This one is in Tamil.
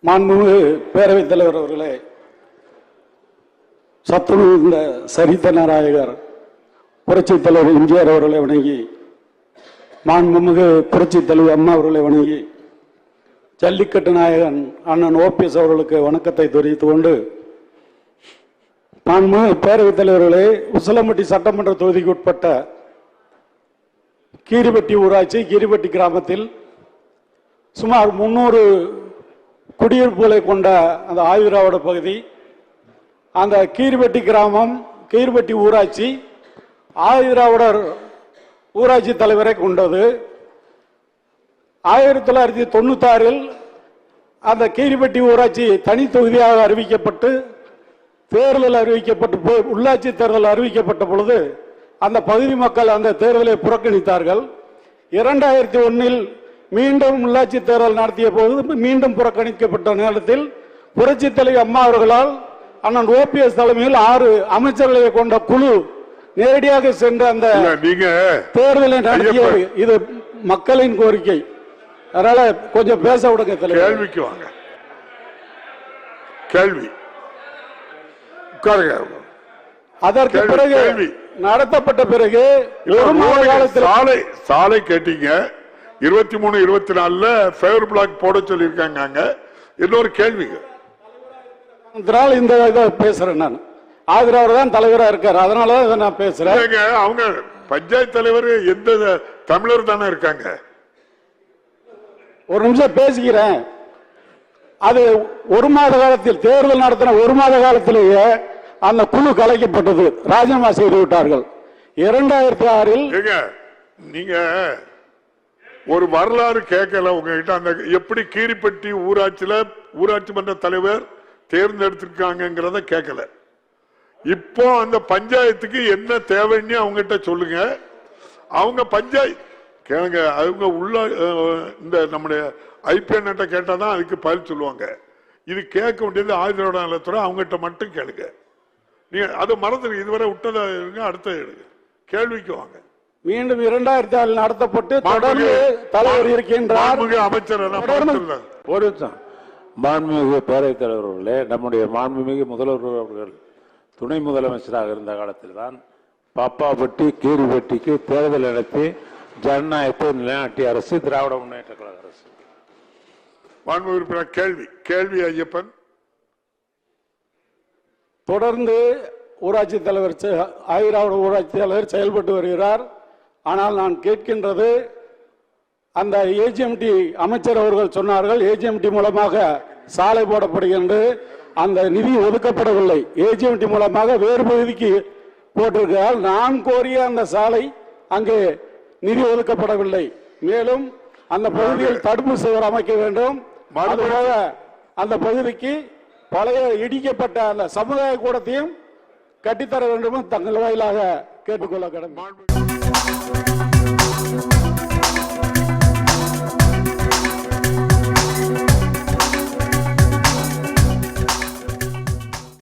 மாண்புமிகு பேரவைத் தலைவர் அவர்களே, சத்துருந்த சரித்த நாயகர் புரட்சித் தலைவர் எம்ஜிஆர் அவர்களை வணங்கி, மாண்புமிகு புரட்சித் தலைவர் அம்மா அவர்களை வணங்கி, ஜல்லிக்கட்டு நாயகன் அண்ணன் ஓபிஎஸ் அவர்களுக்கு வணக்கத்தை தெரிவித்துக் கொண்டு, மாண்புமிகு பேரவைத் தலைவர்களே, உசிலம்பட்டி சட்டமன்ற தொகுதிக்கு உட்பட்ட கீரிப்பட்டி ஊராட்சி கீரிப்பட்டி கிராமத்தில் சுமார் 300 குடியிருப்புகளை கொண்ட அந்த ஆயுராவட பகுதி, அந்த கீரிப்பட்டி கிராமம் கீரிப்பட்டி ஊராட்சி ஆயுராவடர் ஊராட்சி தலைவரை கொண்டது. 1996 அந்த கீரிப்பட்டி ஊராட்சி தனி தொகுதியாக அறிவிக்கப்பட்டு தேர்தல் அறிவிக்கப்பட்டு உள்ளாட்சி தேர்தல் அறிவிக்கப்பட்ட பொழுது அந்த பகுதி மக்கள் அந்த தேர்தலை புறக்கணித்தார்கள். 2001 மீண்டும் உள்ளாட்சி தேர்தல் நடத்திய போது மீண்டும் புறக்கணிக்கப்பட்ட நேரத்தில் புரட்சி தலைவர் அம்மா அவர்களால் அண்ணன் ஓபிஎஸ் தலைமையில் 6 அமைச்சர்களை கொண்ட குழு நேரடியாக சென்று அந்த தேர்தலை நடத்தியது. இது மக்களின் கோரிக்கை. அதனால கொஞ்சம் பேச விடுங்க தலைவர். கேள்விக்கு வாங்க. கேள்வி. அதற்கு பிறகு நடத்தப்பட்ட பிறகு ஒரு மாத காலத்தில் சாலை கேட்டீங்க. 23, 24 ஃபேவர் பிளாக் போட சொல்லியிருக்காங்க. இன்னொரு கேள்வி. இந்த இதை பேசுறேன் நான். ஆதரவர் தான் தலைவராக இருக்காரு, அதனால இதை நான் பேசுறேன். அவங்க பஞ்சாயத்து தலைவர் எந்த தமிழர் தானே இருக்காங்க. ஒரு நிமிஷம் பேசிக்கிறேன். அது ஒரு மாத காலத்தில் தேர்தல் நடத்தின ஒரு மாத காலத்திலேயே அந்த குழு கலைக்கப்பட்டது, ராஜினாமா செய்து விட்டார்கள். 2006 நீங்க ஒரு வரலாறு கேட்கல உங்ககிட்ட. அந்த எப்படி கீரிப்பட்டி ஊராட்சி மன்ற தலைவர் தேர்ந்தெடுத்திருக்காங்கிறத கேட்கல. இப்போ அந்த பஞ்சாயத்துக்கு என்ன தேவைன்னு அவங்ககிட்ட சொல்லுங்க. அவங்க பஞ்சாயத்து கேளுங்க. அவங்க உள்ள இந்த நம்முடைய ஐபிஎன் கேட்டாதான் அதுக்கு பதில் சொல்லுவாங்க. இது கேட்க வேண்டியது ஆயுதோட நலத்துறை, அவங்ககிட்ட மட்டும் கேளுங்க. நீங்க அதை மறந்துடுங்க. இதுவரை விட்டதா இருங்க. அடுத்த எடுங்க. கேள்விக்கு வாங்க. மீண்டும் 2006 நடத்தப்பட்டு தொடர்ந்து தலைவர் இருக்கின்றார் அமைச்சர். ஒரு மாண்புமிகு பேரவைத் தலைவர் அவர்களே, நம்முடைய மாண்புமிகு முதல்வர் அவர்கள் துணை முதலமைச்சராக இருந்த காலத்தில் தான் பாப்பாப்பட்டி கீரிப்பட்டிக்கு தேர்தல் நடத்தி ஜனநாயகத்தை நிலைநாட்டிய அரசு திராவிட முன்னேற்ற கழக அரசு. மாண்புமிகு உறுப்பினர் கேள்வி ஐயப்பன். தொடர்ந்து ஊராட்சி தலைவர் ஆயிராவட ஊராட்சி தலைவர் செயல்பட்டு வருகிறார். ஆனால் நான் கேட்கின்றது, அந்த ஏஜிஎம்டி அமைச்சர் அவர்கள் சொன்னார்கள் ஏஜிஎம்டி மூலமாக சாலை போடப்படுகின்றது. அந்த நிதி ஒதுக்கப்படவில்லை. ஏஜிஎம்டி மூலமாக வேறு பகுதிக்கு போட்டிருக்கிறார். நான் கோரிய அந்த சாலை அங்கே நிதி ஒதுக்கப்படவில்லை. மேலும் அந்த பகுதியில் தடுப்பு சுவர் அமைக்க வேண்டும். அதுபோக அந்த பகுதிக்கு பழைய இடிக்கப்பட்ட அந்த சமுதாய கூடத்தையும் கட்டித்தர வேண்டும் தங்கள் வாயிலாக கேட்டுக்கொள்ள கடமை.